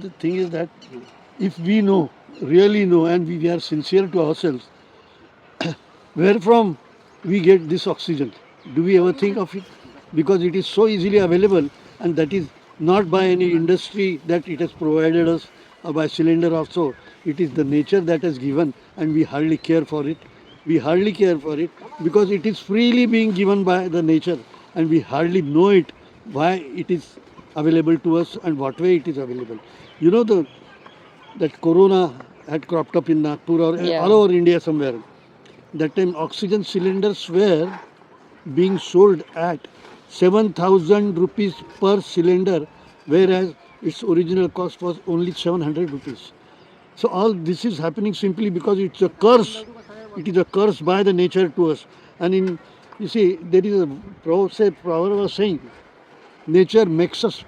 the thing is that if we know, really know, and we are sincere to ourselves, where from we get this oxygen? Do we ever think of it? Because it is so easily available, and that is not by any industry that it has provided us or by cylinder or so. It is the nature that has given, and we hardly care for it. We hardly care for it because it is freely being given by the nature, and we hardly know it why it is available to us and what way it is available. You know that corona had cropped up in Nagpur or Yeah. all over India somewhere. That time oxygen cylinders were being sold at 7,000 rupees per cylinder, whereas its original cost was only 700 rupees. So all this is happening simply because it's a curse. It is a curse by the nature to us. And you see, there is a proverb was saying, nature makes us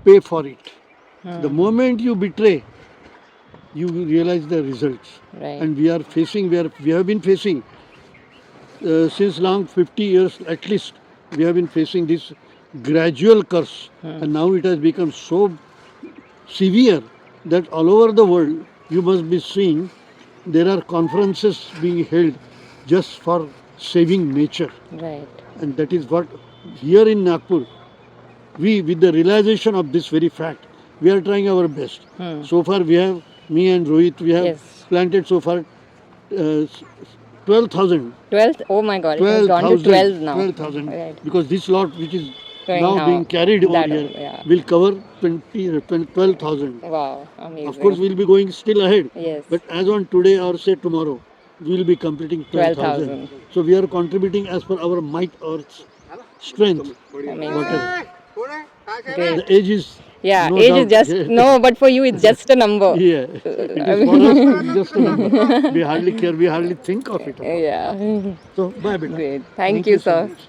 pay for it. The moment you betray, you will realize the results. Right. And we have been facing since long 50 years at least, we have been facing this gradual curse. And now it has become so severe that all over the world you must be seeing there are conferences being held just for saving nature. Right. And that is what here in Nagpur, we, with the realization of this very fact, we are trying our best. So far we have, me and Rohit, we have Yes. planted so far 12,000. 12th? Oh my god, it has gone to 12 now. 12,000. Right. Because this lot which is Going now now, being carried over that, here yeah. will cover 12,000. Wow, amazing. Of course, we'll be going still ahead. Yes. But as on today or say tomorrow, we'll be completing 12,000. 12,000. So we are contributing as per our might or strength. Amazing. Whatever. Great. The age is Yeah, no age doubt. is just, no, but for you it's just a number. Yeah, it is for us it's just a number. We hardly care, we hardly think of it. Yeah. So bye, beta. Great. Thank you, so sir. much.